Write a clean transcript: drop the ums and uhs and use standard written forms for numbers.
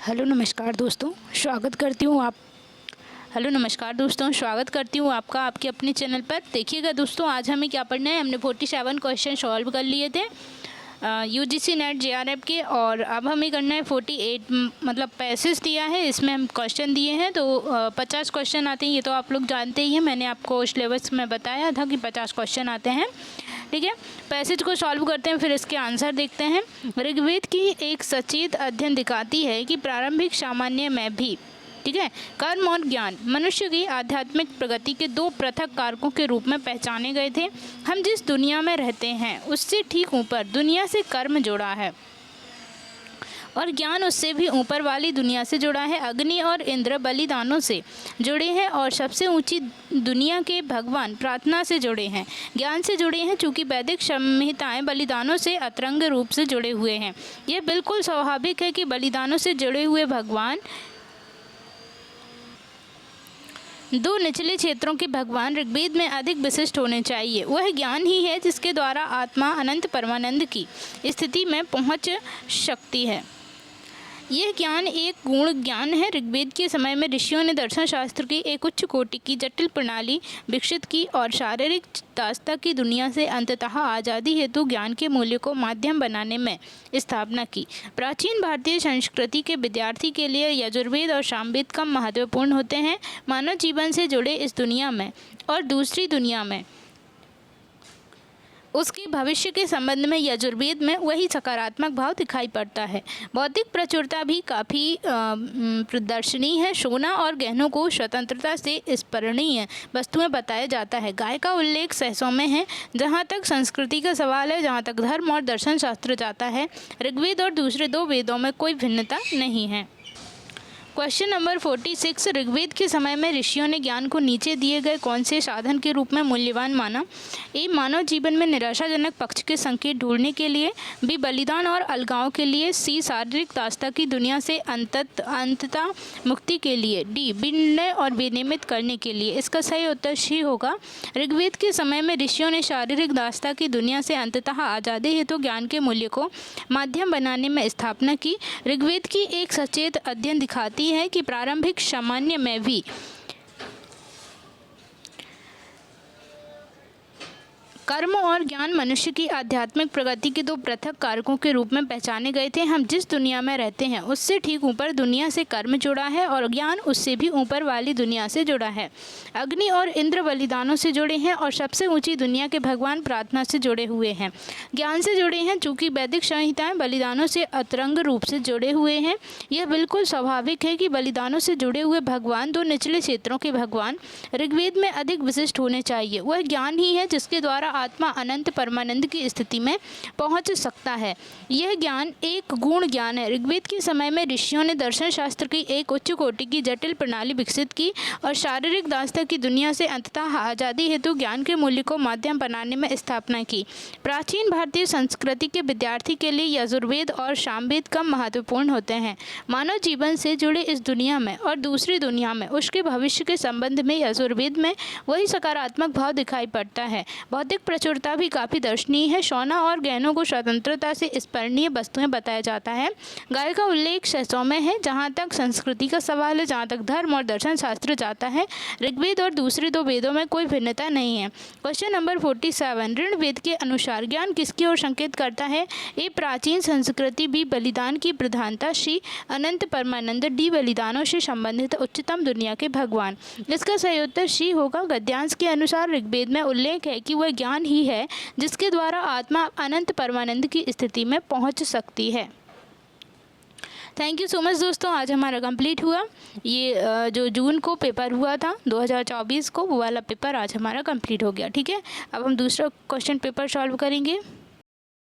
नमस्कार दोस्तों, स्वागत करती हूँ आपका आपके अपने चैनल पर। देखिएगा दोस्तों, आज हमें क्या पढ़ना है। हमने 47 क्वेश्चन सॉल्व कर लिए थे यूजीसी नेट जेआरएफ के, और अब हमें करना है 48 मतलब पैसेज दिया है, इसमें हम क्वेश्चन दिए हैं तो 50 क्वेश्चन आते हैं। ये तो आप लोग जानते ही हैं, मैंने आपको सिलेबस में बताया था कि 50 क्वेश्चन आते हैं। ठीक है, पैसेज को सॉल्व करते हैं, फिर इसके आंसर देखते हैं। ऋग्वेद की एक सचेत अध्ययन दिखाती है कि प्रारंभिक सामान्य में भी, ठीक है, कर्म और ज्ञान मनुष्य की आध्यात्मिक प्रगति के दो पृथक कारकों के रूप में पहचाने गए थे। हम जिस दुनिया में रहते हैं उससे ठीक ऊपर दुनिया से कर्म जुड़ा है और ज्ञान उससे भी ऊपर वाली दुनिया से जुड़ा है। अग्नि और इंद्र बलिदानों से जुड़े हैं और सबसे ऊंची दुनिया के भगवान प्रार्थना से जुड़े हैं, ज्ञान से जुड़े हैं। चूँकि वैदिक संहिताएं बलिदानों से अतरंग रूप से जुड़े हुए हैं। यह बिल्कुल स्वाभाविक है कि बलिदानों से जुड़े हुए भगवान दो निचले क्षेत्रों के भगवान ऋग्वेद में अधिक विशिष्ट होने चाहिए। वह ज्ञान ही है जिसके द्वारा आत्मा अनंत परमानंद की स्थिति में पहुंच सकती है। यह ज्ञान एक गुण ज्ञान है। ऋग्वेद के समय में ऋषियों ने दर्शन शास्त्र की एक उच्च कोटि की जटिल प्रणाली विकसित की और शारीरिक दास्ता की दुनिया से अंततः आज़ादी हेतु ज्ञान के मूल्य को माध्यम बनाने में स्थापना की। प्राचीन भारतीय संस्कृति के विद्यार्थी के लिए यजुर्वेद और सामवेद कम महत्वपूर्ण होते हैं। मानव जीवन से जुड़े इस दुनिया में और दूसरी दुनिया में उसके भविष्य के संबंध में यजुर्वेद में वही सकारात्मक भाव दिखाई पड़ता है। भौतिक प्रचुरता भी काफ़ी प्रदर्शनीय है। सोना और गहनों को स्वतंत्रता से स्मरणीय वस्तुएं बताया जाता है। गाय का उल्लेख सहसों में है। जहाँ तक संस्कृति का सवाल है, जहाँ तक धर्म और दर्शन शास्त्र जाता है, ऋग्वेद और दूसरे दो वेदों में कोई भिन्नता नहीं है। क्वेश्चन नंबर 46, ऋग्वेद के समय में ऋषियों ने ज्ञान को नीचे दिए गए कौन से साधन के रूप में मूल्यवान माना। ए, मानव जीवन में निराशाजनक पक्ष के संकेत ढूंढने के लिए। बी, बलिदान और अलगाव के लिए। सी, शारीरिक दास्ता की दुनिया से अंततः मुक्ति के लिए। डी, विनय और विनियमित करने के लिए। इसका सही उत्तर सी होगा। ऋग्वेद के समय में ऋषियों ने शारीरिक दास्ता की दुनिया से अंततः आज़ादी हेतु ज्ञान के मूल्य को माध्यम बनाने में स्थापना की। ऋग्वेद की एक सचेत अध्ययन दिखाती है कि प्रारंभिक सामान्य में भी कर्म और ज्ञान मनुष्य की आध्यात्मिक प्रगति के दो पृथक कारकों के रूप में पहचाने गए थे। हम जिस दुनिया में रहते हैं उससे ठीक ऊपर दुनिया से कर्म जुड़ा है और ज्ञान उससे भी ऊपर वाली दुनिया से जुड़ा है। अग्नि और इंद्र बलिदानों से जुड़े हैं और सबसे ऊंची दुनिया के भगवान प्रार्थना से जुड़े हुए हैं, ज्ञान से जुड़े हैं। चूँकि वैदिक संहिताएं बलिदानों से अतरंग रूप से जुड़े हुए हैं। यह बिल्कुल स्वाभाविक है कि बलिदानों से जुड़े हुए भगवान दो निचले क्षेत्रों के भगवान ऋग्वेद में अधिक विशिष्ट होने चाहिए। वह ज्ञान ही है जिसके द्वारा आत्मा अनंत परमानंद की स्थिति में पहुंच सकता है। यह ज्ञान एक गुण ज्ञान है। ऋग्वेद के समय में ऋषियों ने दर्शन शास्त्र की एक उच्च कोटि की जटिल प्रणाली विकसित की और शारीरिक दास्ता की दुनिया से अंततः आज़ादी हेतु ज्ञान के मूल्य को माध्यम बनाने में स्थापना की। प्राचीन भारतीय संस्कृति के विद्यार्थी के लिए यजुर्वेद और सामवेद कम महत्वपूर्ण होते हैं। मानव जीवन से जुड़े इस दुनिया में और दूसरी दुनिया में उसके भविष्य के संबंध में यजुर्वेद में वही सकारात्मक भाव दिखाई पड़ता है। भौतिक प्रचुरता भी काफ़ी दर्शनीय है। सोना और गहनों को स्वतंत्रता से स्मरणीय वस्तुएं बताया जाता है। गाय का उल्लेख सहसों में है। जहाँ तक संस्कृति का सवाल है, जहाँ तक धर्म और दर्शन शास्त्र जाता है, ऋग्वेद और दूसरे दो वेदों में कोई भिन्नता नहीं है। क्वेश्चन नंबर 47, ऋग्वेद के अनुसार ज्ञान किसकी ओर संकेत करता है। ए, प्राचीन संस्कृति। बी, बलिदान की प्रधानता। सी, अनंत परमानंद। डी, बलिदानों से संबंधित उच्चतम दुनिया के भगवान। इसका सही उत्तर सी होगा। गद्यांश के अनुसार ऋग्वेद में उल्लेख है कि वह ज्ञान ही है जिसके द्वारा आत्मा अनंत परमानंद की स्थिति में पहुंच सकती है। थैंक यू सो मच दोस्तों, आज हमारा कंप्लीट हुआ। ये जो जून को पेपर हुआ था 2024 को, वो वाला पेपर आज हमारा कंप्लीट हो गया। ठीक है, अब हम दूसरा क्वेश्चन पेपर सॉल्व करेंगे।